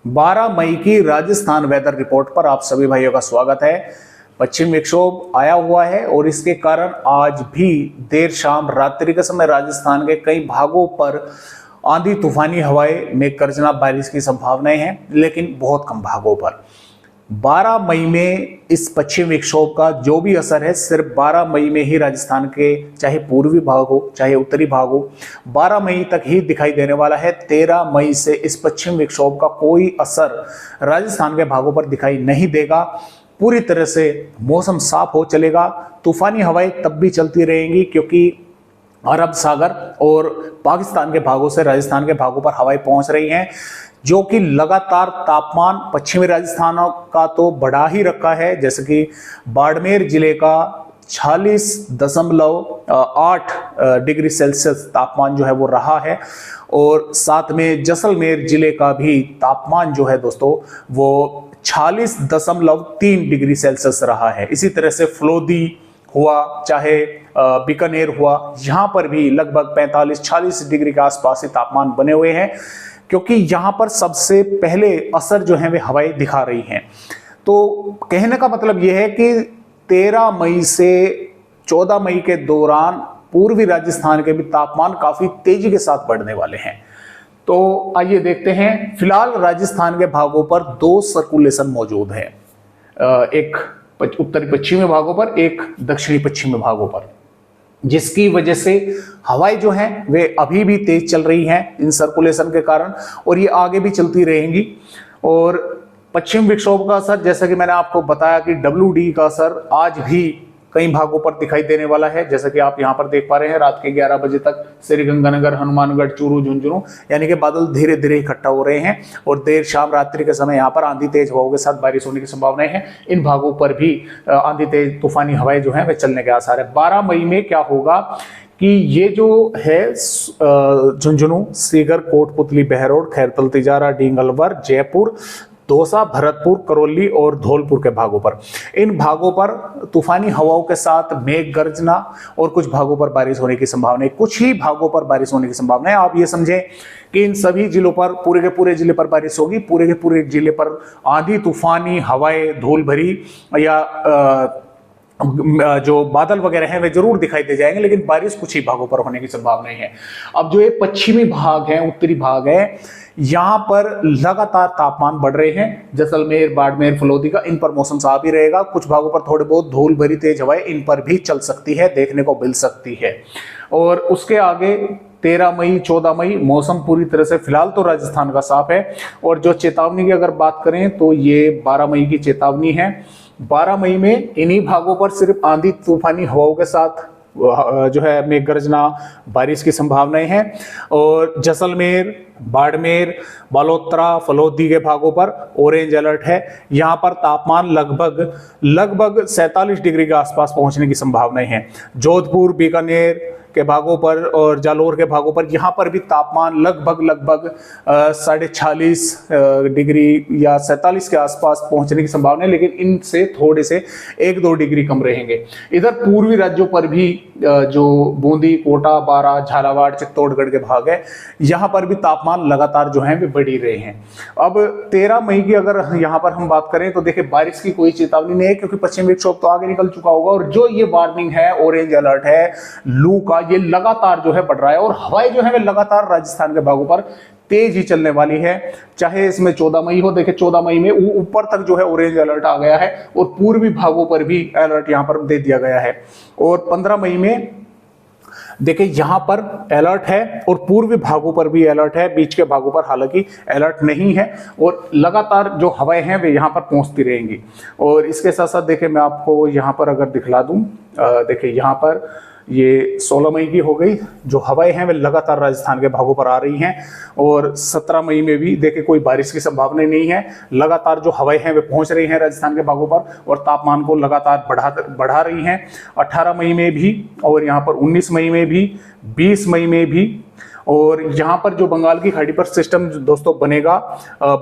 12 मई की Rajasthan weather report पर आप सभी भाइयों का स्वागत है। पश्चिम विक्षोभ आया हुआ है और इसके कारण आज भी देर शाम रात्रि के समय राजस्थान के कई भागों पर आंधी तूफानी हवाएं में गर्जना बारिश की संभावनाएं हैं, लेकिन बहुत कम भागों पर। 12 मई में इस पश्चिम विक्षोभ का जो भी असर है सिर्फ 12 मई में ही राजस्थान के चाहे पूर्वी भाग हो चाहे उत्तरी भाग हो 12 मई तक ही दिखाई देने वाला है। 13 मई से इस पश्चिम विक्षोभ का कोई असर राजस्थान के भागों पर दिखाई नहीं देगा। पूरी तरह से मौसम साफ हो चलेगा। तूफानी हवाएं तब भी चलती रहेंगी क्योंकि अरब सागर और पाकिस्तान के भागों से राजस्थान के भागों पर हवाएं पहुंच रही हैं, जो कि लगातार तापमान पश्चिमी राजस्थान का तो बढ़ा ही रखा है। जैसे कि बाड़मेर जिले का 46.8 डिग्री सेल्सियस तापमान जो है वो रहा है और साथ में जैसलमेर जिले का भी तापमान जो है दोस्तों वो 46.3 डिग्री सेल्सियस रहा है। इसी तरह से फलोदी हुआ चाहे बीकानेर हुआ, यहाँ पर भी लगभग 45-46 डिग्री के आसपास ही तापमान बने हुए हैं, क्योंकि यहाँ पर सबसे पहले असर जो है वे हवाएं दिखा रही हैं। तो कहने का मतलब यह है कि 13 मई से 14 मई के दौरान पूर्वी राजस्थान के भी तापमान काफी तेजी के साथ बढ़ने वाले हैं। तो आइए देखते हैं। फिलहाल राजस्थान के भागों पर 2 सर्कुलेशन मौजूद है, एक उत्तरी पश्चिमी भागों पर, एक दक्षिणी पश्चिमी भागों पर, जिसकी वजह से हवाएं जो हैं वे अभी भी तेज चल रही हैं इन सर्कुलेशन के कारण, और ये आगे भी चलती रहेंगी। और पश्चिम विक्षोभ का असर, जैसा कि मैंने आपको बताया कि WD का असर आज भी कई भागों पर दिखाई देने वाला है। जैसा कि आप यहाँ पर देख पा रहे हैं, रात के 11 बजे तक श्रीगंगानगर, हनुमानगढ़, चूरू, झुंझुनू यानी कि बादल धीरे धीरे इकट्ठा हो रहे हैं और देर शाम रात्रि के समय यहाँ पर आंधी तेज हवाओं के साथ बारिश होने की संभावनाएं हैं। इन भागों पर भी आंधी तेज तूफानी हवाएं जो है वे चलने के आसार है। 12 मई में क्या होगा कि ये जो है झुंझुनू, सीकर, कोटपुतली, बहरोड, खैरतल, तिजारा, डींगलवर, जयपुर, दौसा, भरतपुर, करौली और धौलपुर के भागों पर, इन भागों पर तूफानी हवाओं के साथ मेघ गर्जना और कुछ भागों पर बारिश होने की संभावना है। कुछ ही भागों पर बारिश होने की संभावना है। आप ये समझें कि इन सभी जिलों पर, पूरे के पूरे जिले पर बारिश होगी। पूरे के पूरे जिले पर आंधी तूफानी हवाएं, धूल भरी या जो बादल वगैरह हैं वे जरूर दिखाई दे जाएंगे, लेकिन बारिश कुछ ही भागों पर होने की संभावना है। अब जो ये पश्चिमी भाग है, उत्तरी भाग है, यहां पर लगातार तापमान बढ़ रहे हैं। जैसलमेर, बाड़मेर, फलोदी का, इन पर मौसम साफ ही रहेगा। कुछ भागों पर थोड़े बहुत धूल भरी तेज हवाएं इन पर भी चल सकती है, देखने को मिल सकती है। और उसके आगे 13 मई, 14 मई मौसम पूरी तरह से फिलहाल तो राजस्थान का साफ है। और जो चेतावनी की अगर बात करें तो ये 12 मई की चेतावनी है। 12 मई में इन्हीं भागों पर सिर्फ आंधी तूफानी हवाओं के साथ जो है मेघ गर्जना, बारिश की संभावनाएं हैं। और जैसलमेर, बाड़मेर, बालोतरा, फलोदी के भागों पर ऑरेंज अलर्ट है। यहाँ पर तापमान लगभग 47 डिग्री के आसपास पहुंचने की संभावनाएं हैं। जोधपुर, बीकानेर के भागों पर और जालोर के भागों पर, यहाँ पर भी तापमान लगभग 46.5 डिग्री या 47 के आसपास पहुंचने की संभावना है, लेकिन इनसे थोड़े से 1-2 डिग्री कम रहेंगे। इधर पूर्वी राज्यों पर भी जो बूंदी, कोटा, बारां, झालावाड़, चित्तौड़गढ़ के भाग है, यहाँ पर भी तापमान लगातार जो है वे बढ़ ही रहे हैं। अब 13 मई की अगर यहाँ पर हम बात करें तो देखिए बारिश की कोई चेतावनी नहीं है, क्योंकि पश्चिम विक्षोभ तो आगे निकल चुका होगा। और जो ये वार्निंग है, ऑरेंज अलर्ट है लू का, ये लगातार जो है बढ़ रहा है और हवाएं जो है वे लगातार राजस्थान के भागों पर तेज ही चलने वाली है। चाहे इसमें 14 मई हो, देखिए 14 मई में ऊपर तक जो है ऑरेंज अलर्ट आ गया है और पूर्वी भागों पर भी अलर्ट यहां पर दे दिया गया है। और 15 मई में देखिए यहां पर अलर्ट है और पूर्वी भागों पर भी अलर्ट है, बीच के भागों पर हालांकि अलर्ट नहीं है। और लगातार जो हवाएं हैं वे यहां पर पहुंचती रहेंगी। और इसके साथ साथ देखिए मैं आपको यहां पर अगर दिखला दूं, देखिए यहां पर ये 16 मई की हो गई, जो हवाएं हैं वे लगातार राजस्थान के भागों पर आ रही हैं। और 17 मई में भी देखिए कोई बारिश की संभावना नहीं है। लगातार जो हवाएं हैं वे पहुंच रही हैं राजस्थान के भागों पर और तापमान को लगातार बढ़ा रही हैं। 18 मई में भी और यहाँ पर 19 मई में भी, 20 मई में भी और यहाँ पर जो बंगाल की खाड़ी पर सिस्टम दोस्तों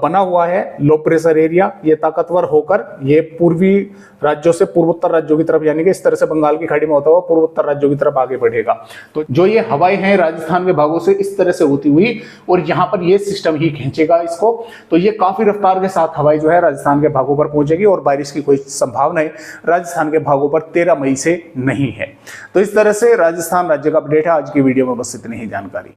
बना हुआ है लो प्रेशर एरिया, ये ताकतवर होकर ये पूर्वी राज्यों से पूर्वोत्तर राज्यों की तरफ, यानी कि इस तरह से बंगाल की खाड़ी में होता हुआ पूर्वोत्तर राज्यों की तरफ आगे बढ़ेगा। तो जो ये हवाएं हैं राजस्थान के भागों से इस तरह से होती हुई और यहाँ पर ये सिस्टम ही खींचेगा इसको, तो ये काफी रफ्तार के साथ हवाएं जो है राजस्थान के भागों पर पहुंचेगी और बारिश की कोई संभावना राजस्थान के भागों पर 13 मई से नहीं है। तो इस तरह से राजस्थान राज्य का अपडेट है। आज की वीडियो में बस इतनी ही जानकारी।